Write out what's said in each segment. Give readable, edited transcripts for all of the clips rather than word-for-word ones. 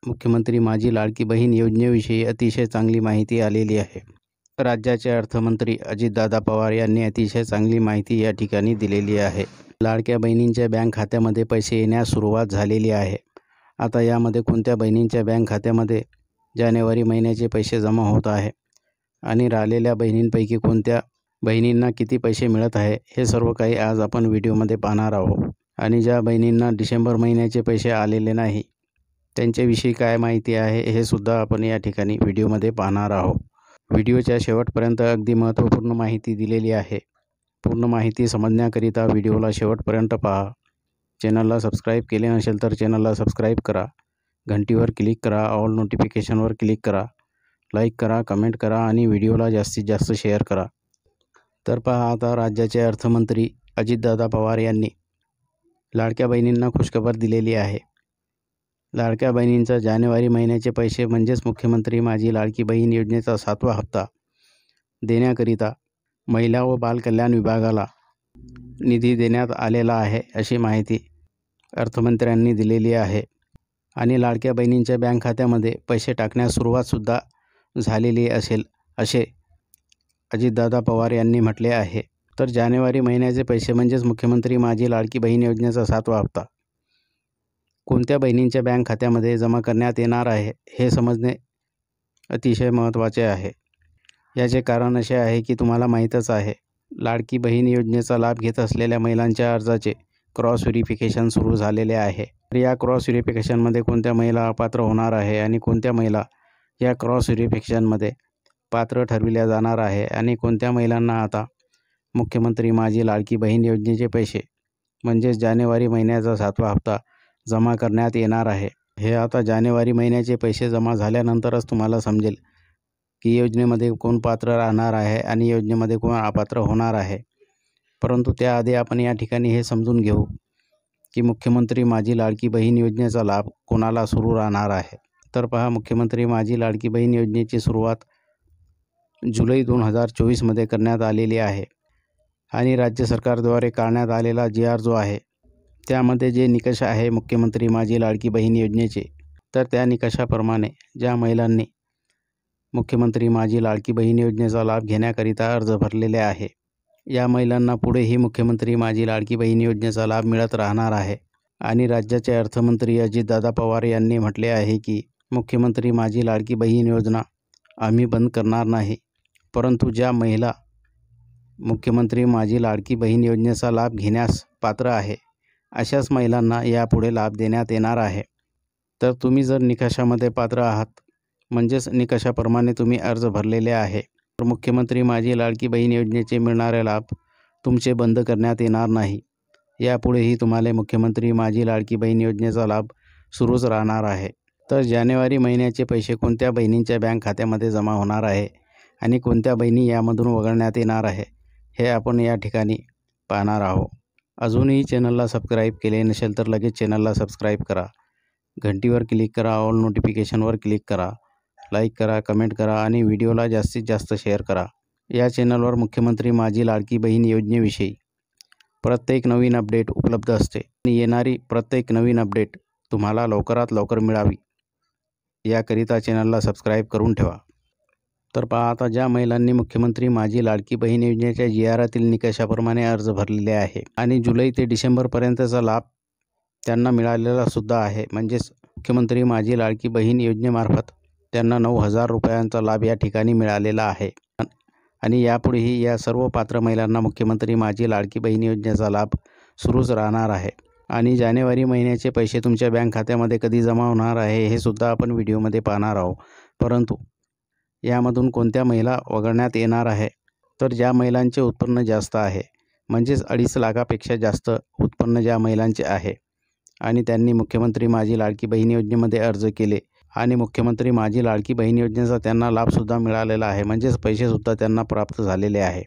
मुख्यमंत्री माझी लाडकी बहीण योजनेविषयी अतिशय चांगली माहिती आलेली आहे। राज्याचे अर्थमंत्री अजितदादा पवार यांनी अतिशय चांगली माहिती या ठिकाणी दिलेली आहे। लाडक्या बहिणींच्या बँक खात्यामध्ये पैसे येण्यास सुरुवात झालेली आहे। आता यामध्ये कोणत्या बहिणींच्या बँक खात्यामध्ये जानेवारी महिन्याचे पैसे जमा होत आहे आणि राहिलेल्या बहिणींपैकी कोणत्या बहिणींना किती पैसे मिळत आहे, हे सर्व काही आज आपण व्हिडिओमध्ये पाहणार आहोत। आणि ज्या बहिणींना डिसेंबर महिन्याचे पैसे आलेले नाही त्यांच्याविषयी काय माहिती आहे हे सुद्धा आपण या ठिकाणी व्हिडिओमध्ये पाहणार आहोत। व्हिडिओच्या शेवटपर्यंत अगदी महत्त्वपूर्ण माहिती दिलेली आहे। पूर्ण माहिती समजण्याकरिता व्हिडिओला शेवटपर्यंत पहा। चॅनलला सबस्क्राईब केले नसेल तर चॅनलला सबस्क्राईब करा, घंटीवर क्लिक करा, ऑल नोटिफिकेशनवर क्लिक करा, लाईक करा, कमेंट करा आणि व्हिडिओला जास्तीत जास्त शेअर करा। तर पहा, आता राज्याचे अर्थमंत्री अजितदादा पवार यांनी लाडक्या बहिणींना खुशखबर दिलेली आहे। लाडक्या बहिणींचा जानेवारी महिन्याचे पैसे म्हणजेच मुख्यमंत्री माझी लाडकी बहीण योजनेचा 7वा हप्ता देण्याकरिता महिला व बालकल्याण विभागाला निधी देण्यात आलेला आहे, अशी माहिती अर्थमंत्र्यांनी दिलेली आहे। आणि लाडक्या बहिणींच्या बँक खात्यामध्ये पैसे टाकण्यास सुरुवातसुद्धा झालेली असेल, असे अजितदादा पवार यांनी म्हटले आहे। तर जानेवारी महिन्याचे पैसे म्हणजेच मुख्यमंत्री माझी लाडकी बहीण योजनेचा 7वा हप्ता कोणत्या बहिणींच्या बँक खात्यामध्ये जमा करण्यात येणार आहे हे समजणे अतिशय महत्त्वाचे आहे। याचे कारण असे आहे की तुम्हाला माहीतच आहे, लाडकी बहीण योजनेचा लाभ घेत असलेल्या महिलांच्या अर्जाचे क्रॉस व्हेरिफिकेशन सुरू झालेले आहे। तर या क्रॉस व्हेरिफिकेशनमध्ये कोणत्या महिला अपात्र होणार आहे आणि कोणत्या महिला या क्रॉस व्हेरिफिकेशनमध्ये पात्र ठरविल्या जाणार आहे आणि कोणत्या महिलांना आता मुख्यमंत्री माझी लाडकी बहीण योजनेचे पैसे म्हणजेच जानेवारी महिन्याचा 7वा हप्ता जमा करण्यात येणार आहे, हे आता जानेवारी महिन्याचे पैसे जमा झाल्यानंतरच तुम्हाला समजेल की योजनेमध्ये कोण पात्र राहणार आहे आणि योजनेमध्ये कोण अपात्र होणार आहे। परंतु त्याआधी आपण या ठिकाणी हे समजून घेऊ की मुख्यमंत्री माझी लाडकी बहीण योजनेचा लाभ कोणाला सुरू राहणार आहे। तर पहा, मुख्यमंत्री माझी लाडकी बहीण योजनेची सुरुवात जुलै 2024 करण्यात आलेली आहे आणि राज्य सरकारद्वारे काढण्यात आलेला GR जो आहे त्यामध्ये जे निकष आहे मुख्यमंत्री माझी लाडकी बहीण योजनेचे, तर त्या निकषाप्रमाणे ज्या महिलांनी मुख्यमंत्री माझी लाडकी बहीण योजनेचा लाभ घेण्याकरिता अर्ज भरलेले आहे, या महिलांना पुढेही मुख्यमंत्री माझी लाडकी बहीण योजनेचा लाभ मिळत राहणार आहे। आणि राज्याचे अर्थमंत्री अजितदादा पवार यांनी म्हटले आहे की मुख्यमंत्री माझी लाडकी बहीण योजना आम्ही बंद करणार नाही, परंतु ज्या महिला मुख्यमंत्री माझी लाडकी बहीण योजनेचा लाभ घेण्यास पात्र आहे अशाच महिलांना यापुढे लाभ देण्यात येणार आहे। तर तुम्ही जर निकषामध्ये पात्र आहात म्हणजेच निकषाप्रमाणे तुम्ही अर्ज भरलेले आहे, तर मुख्यमंत्री माझी लाडकी बहीण योजनेचे मिळणारे लाभ तुमचे बंद करण्यात येणार नाही। यापुढेही तुम्हाला मुख्यमंत्री माझी लाडकी बहीण योजनेचा लाभ सुरूच राहणार आहे। तर जानेवारी महिन्याचे पैसे कोणत्या बहिणींच्या बँक खात्यामध्ये जमा होणार आहे आणि कोणत्या बहिणी यामधून वगळण्यात येणार आहे हे आपण या ठिकाणी पाहणार आहोत। अजूनही चॅनलला सबस्क्राईब केले नसेल तर लगेच चॅनलला सबस्क्राईब करा, घंटीवर क्लिक करा, ऑल नोटिफिकेशनवर क्लिक करा, लाईक करा, कमेंट करा आणि व्हिडिओला जास्तीत जास्त शेअर करा। या चॅनलवर मुख्यमंत्री माझी लाडकी बहीण योजनेविषयी प्रत्येक नवीन अपडेट उपलब्ध असते आणि येणारी प्रत्येक नवीन अपडेट तुम्हाला लवकरात लवकर मिळावी याकरिता चॅनलला सबस्क्राईब करून ठेवा। तर पहा, आता ज्या महिलांनी मुख्यमंत्री माझी लाडकी बहीण योजनेच्या GRतील निकषाप्रमाणे अर्ज भरलेले आहे आणि जुलै ते डिसेंबरपर्यंतचा लाभ त्यांना मिळालेला सुद्धा आहे, म्हणजेच मुख्यमंत्री माझी लाडकी बहीण योजनेमार्फत त्यांना 9,000 रुपयांचा लाभ या ठिकाणी मिळालेला आहे। आणि यापुढेही या सर्व पात्र महिलांना मुख्यमंत्री माझी लाडकी बहीण योजनेचा लाभ सुरूच राहणार आहे। आणि जानेवारी महिन्याचे पैसे तुमच्या बँक खात्यामध्ये कधी जमा होणार आहे हे सुद्धा आपण व्हिडिओमध्ये पाहणार आहोत। परंतु यामधून कोणत्या महिला वगळण्यात येणार आहे, तर ज्या महिलांचे उत्पन्न जास्त आहे म्हणजेच 2.5 लाखापेक्षा जास्त उत्पन्न ज्या महिलांचे आहे आणि त्यांनी मुख्यमंत्री माझी लाडकी बहीण योजनेमध्ये अर्ज केले आणि मुख्यमंत्री माझी लाडकी बहीण योजनेचा त्यांना लाभसुद्धा मिळालेला आहे, म्हणजेच पैसेसुद्धा त्यांना प्राप्त झालेले आहे।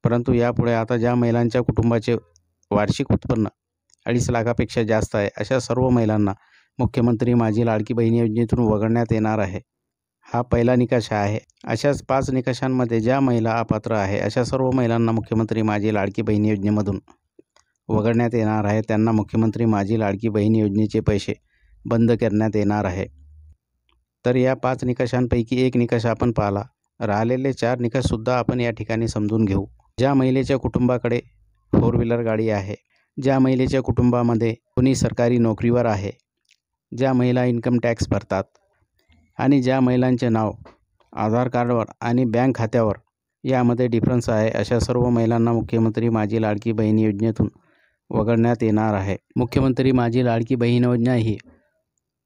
परंतु यापुढे आता ज्या महिलांच्या कुटुंबाचे वार्षिक उत्पन्न 2.5 लाखापेक्षा जास्त आहे अशा सर्व महिलांना मुख्यमंत्री माझी लाडकी बहीण योजनेतून वगळण्यात येणार आहे। हा पहिला निकष आहे। अशाच 5 निकषांमध्ये ज्या महिला अपात्र आहे अशा सर्व महिलांना मुख्यमंत्री माझी लाडकी बहीण योजनेमधून वगळण्यात येणार आहे। त्यांना मुख्यमंत्री माझी लाडकी बहीण योजनेचे पैसे बंद करण्यात येणार आहे। तर या 5 निकषांपैकी एक निकष आपण पाहिला. राहिलेले 4 निकषसुद्धा आपण या ठिकाणी समजून घेऊ. ज्या महिलेच्या कुटुंबाकडे 4 व्हीलर गाडी आहे, ज्या महिलेच्या कुटुंबामध्ये कोणी सरकारी नोकरीवर आहे, ज्या महिला इन्कम टॅक्स भरतात आणि ज्या महिलांचे नाव आधार कार्डवर आणि बँक खात्यावर यामध्ये डिफरन्स आहे, अशा सर्व महिलांना मुख्यमंत्री माझी लाडकी बहीण योजनेतून वगळण्यात येणार आहे. मुख्यमंत्री माझी लाडकी बहीण योजना ही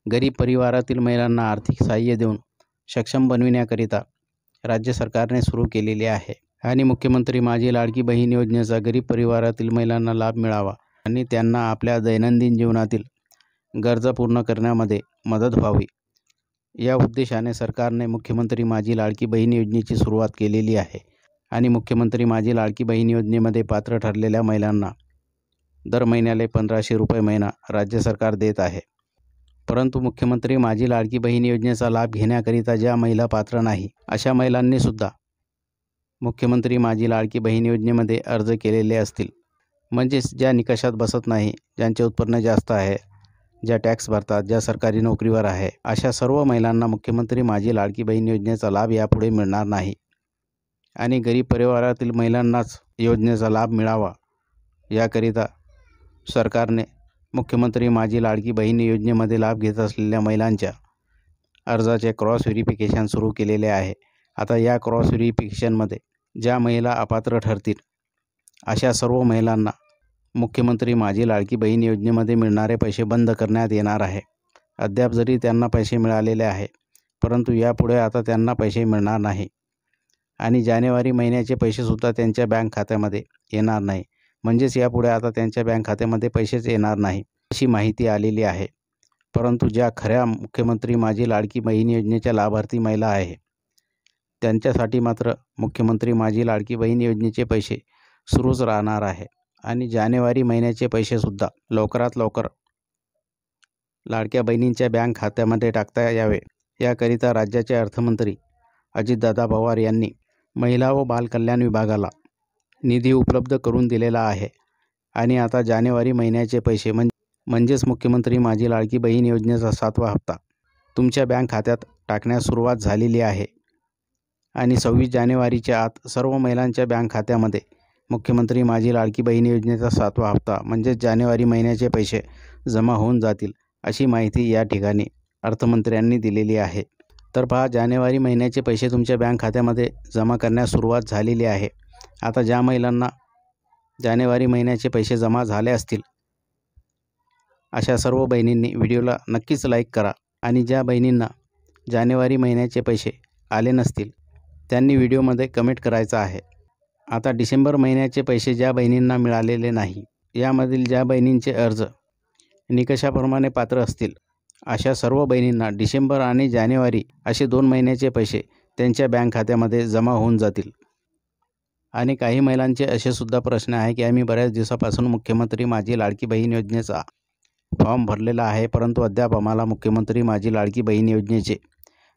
गरीब परिवारातील महिलांना आर्थिक सहाय्य देऊन सक्षम बनविण्याकरिता राज्य सरकारने सुरू केलेली आहे आणि मुख्यमंत्री माझी लाडकी बहीण योजनेचा गरीब परिवारातील महिलांना लाभ मिळावा आणि त्यांना आपल्या दैनंदिन जीवनातील गरजा पूर्ण करण्यामध्ये मदत व्हावी, या उद्देशाने सरकारने मुख्यमंत्री माझी लाडकी बहीण योजनेची सुरुवात केलेली आहे आणि मुख्यमंत्री माझी लाडकी बहीण योजनेमध्ये पात्र ठरलेल्या महिलांना दर महिन्याला 1500 रुपये महिना राज्य सरकार देत आहे. परंतु मुख्यमंत्री माझी लाडकी बहीण योजनेचा लाभ घेण्याकरिता ज्या महिला पात्र नाही, अशा महिलांनीसुद्धा मुख्यमंत्री माझी लाडकी बहीण योजनेमध्ये अर्ज केलेले असतील, म्हणजेच ज्या निकषात बसत नाही, ज्यांचे उत्पन्न जास्त आहे, ज्या टॅक्स भरतात, ज्या सरकारी नोकरीवर आहे, अशा सर्व महिलांना मुख्यमंत्री माझी लाडकी बहीण योजनेचा लाभ यापुढे मिळणार नाही आणि गरीब परिवारातील महिलांनाच योजनेचा लाभ मिळावा याकरिता सरकारने मुख्यमंत्री माझी लाडकी बहीण योजनेमध्ये लाभ घेत असलेल्या महिलांच्या अर्जाचे क्रॉस व्हेरिफिकेशन सुरू केलेले आहे. आता या क्रॉस व्हेरिफिकेशनमध्ये ज्या महिला अपात्र ठरतील, अशा सर्व महिलांना मुख्यमंत्री माझी लाडकी बहीण योजनेमध्ये मिळणारे पैसे बंद करण्यात येणार आहे. अद्याप जरी त्यांना पैसे मिळालेले आहे, परंतु यापुढे आता त्यांना पैसे मिळणार नाही आणि जानेवारी महिन्याचे पैसेसुद्धा त्यांच्या बँक खात्यामध्ये येणार नाही. म्हणजेच यापुढे आता त्यांच्या बँक खात्यामध्ये पैसेच येणार नाही, अशी माहिती आलेली आहे. परंतु ज्या खऱ्या मुख्यमंत्री माझी लाडकी बहीण योजनेच्या लाभार्थी महिला आहे, त्यांच्यासाठी मात्र मुख्यमंत्री माझी लाडकी बहीण योजनेचे पैसे सुरूच राहणार आहे आणि जानेवारी महिन्याचे पैसेसुद्धा लवकरात लवकर लाडक्या बहिणींच्या बँक खात्यामध्ये टाकता यावे, याकरिता राज्याचे अर्थमंत्री अजितदादा पवार यांनी महिला व बालकल्याण विभागाला निधी उपलब्ध करून दिलेला आहे आणि आता जानेवारी महिन्याचे पैसे म्हणजेच मुख्यमंत्री माझी लाडकी बहीण योजनेचा 7वा हप्ता तुमच्या बँक खात्यात टाकण्यास सुरुवात झालेली आहे आणि 26 जानेवारीच्या आत सर्व महिलांच्या बँक खात्यामध्ये मुख्यमंत्री माझी लाडकी बहीण योजनेचा 7वा हप्ता म्हणजेच जानेवारी महिन्याचे पैसे जमा होऊन जातील, अशी माहिती या ठिकाणी अर्थमंत्र्यांनी दिलेली आहे. तर पहा, जानेवारी महिन्याचे पैसे तुमच्या बँक खात्यामध्ये जमा करण्यास सुरुवात झालेली आहे. आता ज्या महिलांना जानेवारी महिन्याचे पैसे जमा झाले असतील, अशा सर्व बहिणींनी व्हिडिओला नक्कीच लाईक करा आणि ज्या बहिणींना जानेवारी महिन्याचे पैसे आले नसतील, त्यांनी व्हिडिओमध्ये कमेंट करायचं आहे. आता डिसेंबर महिन्याचे पैसे ज्या बहिणींना मिळालेले नाही, यामधील ज्या बहिणींचे अर्ज निकषाप्रमाणे पात्र असतील, अशा सर्व बहिणींना डिसेंबर आणि जानेवारी असे 2 महिन्याचे पैसे त्यांच्या बँक खात्यामध्ये जमा होऊन जातील. आणि काही महिलांचे असे सुद्धा प्रश्न आहे की आम्ही बऱ्याच दिवसापासून मुख्यमंत्री माझी लाडकी बहीण योजनेचा फॉर्म भरलेला आहे, परंतु अद्याप आम्हाला मुख्यमंत्री माझी लाडकी बहीण योजनेचे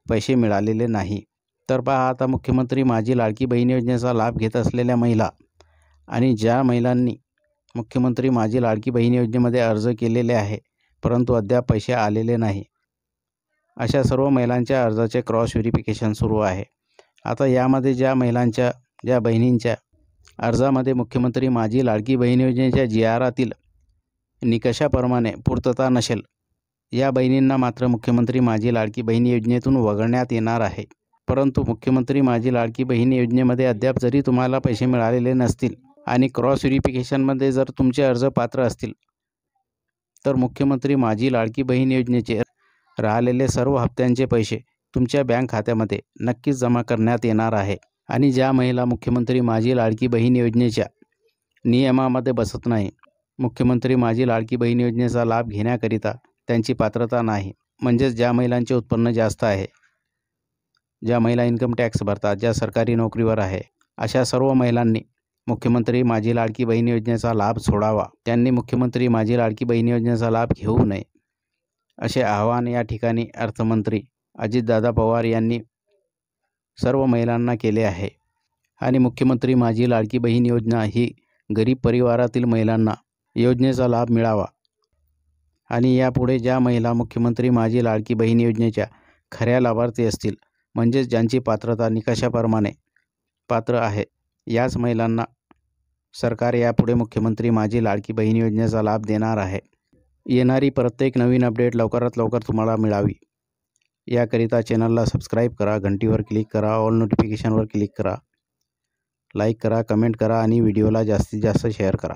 पैसे मिळालेले नाही. तर पहा, आता मुख्यमंत्री माझी लाडकी बहीण योजनेचा लाभ घेत असलेल्या महिला आणि ज्या महिलांनी मुख्यमंत्री माझी लाडकी बहीण योजनेमध्ये अर्ज केलेले आहे, परंतु अद्याप पैसे आलेले नाही, अशा सर्व महिलांच्या अर्जाचे क्रॉस व्हेरिफिकेशन सुरू आहे. आता यामध्ये ज्या बहिणींच्या अर्जामध्ये मुख्यमंत्री माझी लाडकी बहीण योजनेच्या GRातील निकषाप्रमाणे पूर्तता नसेल, या बहिणींना मात्र मुख्यमंत्री माझी लाडकी बहीण योजनेतून वगळण्यात येणार आहे. परंतु मुख्यमंत्री माझी लाडकी बहीण योजनेमध्ये अद्याप जरी तुम्हाला पैसे मिळालेले नसतील आणि क्रॉस व्हेरिफिकेशनमध्ये जर तुमचे अर्ज पात्र असतील, तर मुख्यमंत्री माझी लाडकी बहीण योजनेचे राहिलेले सर्व हप्त्यांचे पैसे तुमच्या बँक खात्यामध्ये नक्कीच जमा करण्यात येणार आहे. आणि ज्या महिला मुख्यमंत्री माझी लाडकी बहीण योजनेच्या नियमामध्ये बसत नाही, मुख्यमंत्री माझी लाडकी बहीण योजनेचा लाभ घेण्याकरिता त्यांची पात्रता नाही, म्हणजेच ज्या महिलांचे उत्पन्न जास्त आहे, ज्या महिला इन्कम टॅक्स भरतात, ज्या सरकारी नोकरीवर आहे, अशा सर्व महिलांनी मुख्यमंत्री माझी लाडकी बहीण योजनेचा लाभ सोडावा. त्यांनी मुख्यमंत्री माझी लाडकी बहीण योजनेचा लाभ घेऊ नये, असे आवाहन या ठिकाणी अर्थमंत्री अजितदादा पवार यांनी सर्व महिलांना केले आहे. आणि मुख्यमंत्री माझी लाडकी बहीण योजना ही गरीब परिवारातील महिलांना योजनेचा लाभ मिळावा आणि यापुढे ज्या महिला मुख्यमंत्री माझी लाडकी बहीण योजनेच्या खऱ्या लाभार्थी असतील, म्हणजेच ज्यांची पात्रता निकषाप्रमाणे पात्र आहे, याच महिलांना सरकार यापुढे मुख्यमंत्री माझी लाडकी बहीण योजनेचा लाभ देणार आहे. येणारी प्रत्येक नवीन अपडेट लवकरात लवकर तुम्हाला मिळावी याकरिता चॅनलला सबस्क्राईब करा, घंटीवर क्लिक करा, ऑल नोटिफिकेशनवर क्लिक करा, लाईक करा, कमेंट करा आणि व्हिडिओला जास्तीत जास्त शेअर करा.